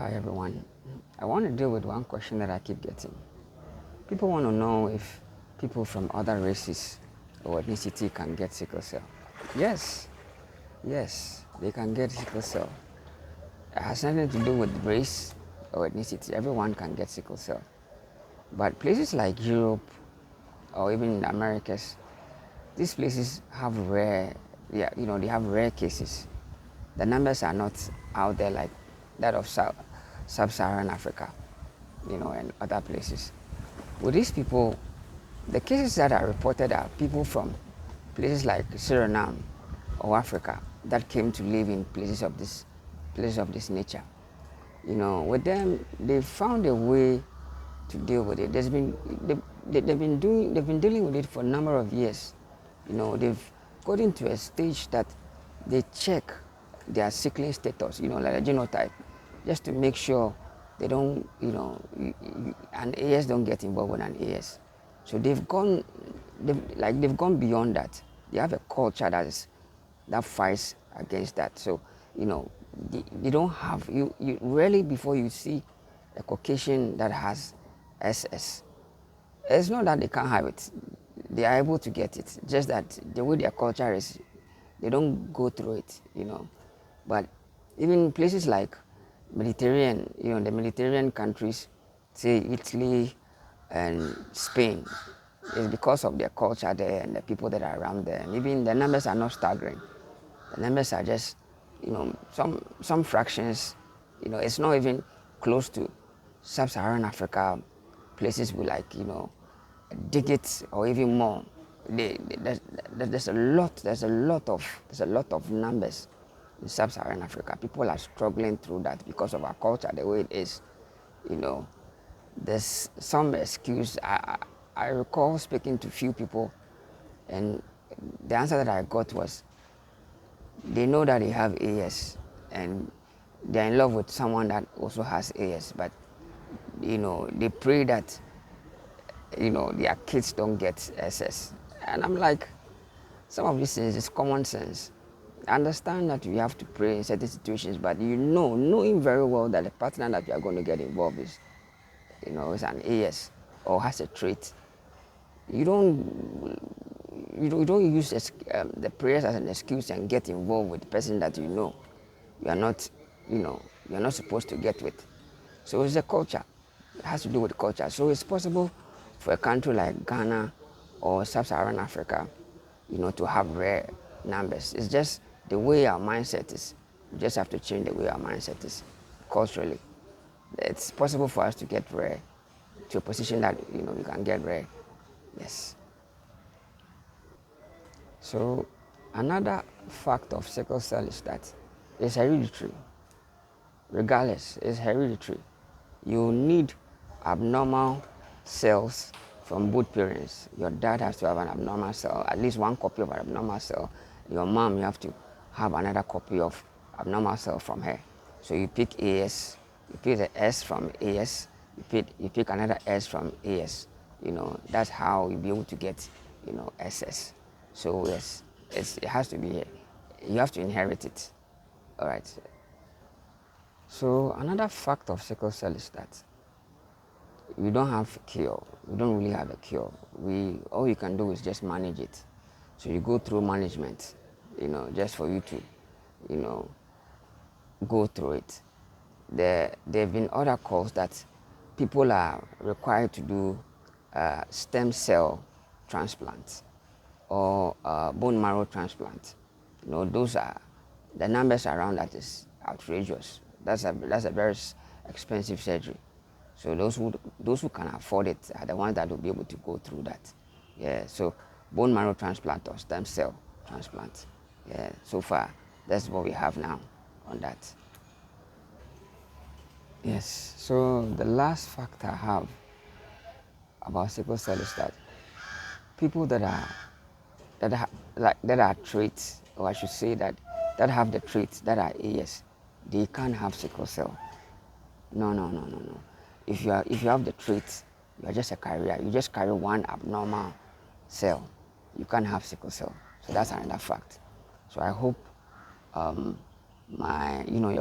Hi everyone. I want to deal with one question that I keep getting. People want to know if people from other races or ethnicity can get sickle cell. Yes, yes, they can get sickle cell. It has nothing to do with race or ethnicity. Everyone can get sickle cell. But places like Europe or even in the Americas, these places have rare, they have rare cases. The numbers are not out there like that of sub-Saharan Africa, and other places. With these people, the cases that are reported are people from places like Suriname or Africa that came to live in places of this nature. With them, they found a way to deal with it. They've been dealing with it for a number of years. They've gotten to a stage that they check their sickling status, like a genotype, just to make sure they don't, an AS don't get involved with an AS. So they've gone beyond that. They have a culture that fights against that. So, they don't have you rarely before you see a Caucasian that has SS. It's not that they can't have it; they are able to get it. Just that the way their culture is, they don't go through it. But even places like Mediterranean, the Mediterranean countries, say Italy and Spain, it's because of their culture there and the people that are around there. And even the numbers are not staggering. The numbers are just, some fractions. It's not even close to sub-Saharan Africa, places with like, digits or even more. There's a lot of numbers in sub-Saharan Africa. People are struggling through that because of our culture, the way it is. You know, there's some excuse. I recall speaking to few people, and the answer that I got was they know that they have AS, and they're in love with someone that also has AS, but they pray that their kids don't get SS. And I'm like, some of these things is common sense. I understand that you have to pray in certain situations, but knowing very well that the partner that you are going to get involved is an AS or has a trait, you don't use the prayers as an excuse and get involved with the person that you are not, you're not supposed to get with. So it's a culture. It has to do with culture. So it's possible for a country like Ghana or Sub-Saharan Africa, to have rare numbers. It's just the way our mindset is. We just have to change the way our mindset is culturally. It's possible for us to get rare to a position that you can get rare. Yes. So another fact of sickle cell is that it's hereditary. Regardless, it's hereditary. You need abnormal cells from both parents. Your dad has to have an abnormal cell, at least one copy of an abnormal cell. Your mom, you have to have another copy of abnormal cell from her. So you pick AS, you pick the S from AS, you pick another S from AS. That's how you'll be able to get, SS. So yes, it has to be, you have to inherit it. All right. So another fact of sickle cell is that we don't have a cure. We don't really have a cure. All you can do is just manage it. So you go through management, just for you to, go through it. There have been other calls that people are required to do stem cell transplants or bone marrow transplant. Those are the numbers around that is outrageous. That's a very expensive surgery. So those who can afford it are the ones that will be able to go through that. Yeah. So bone marrow transplant or stem cell transplant. Yeah. So far, that's what we have now on that. Yes. So the last fact I have about sickle cell is that people that are traits, or I should say that have the traits that are AS, they can't have sickle cell. No, no, no, no, no. If you have the traits, you are just a carrier. You just carry one abnormal cell. You can't have sickle cell. So that's another fact. So I hope your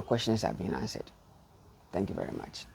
questions have been answered. Thank you very much.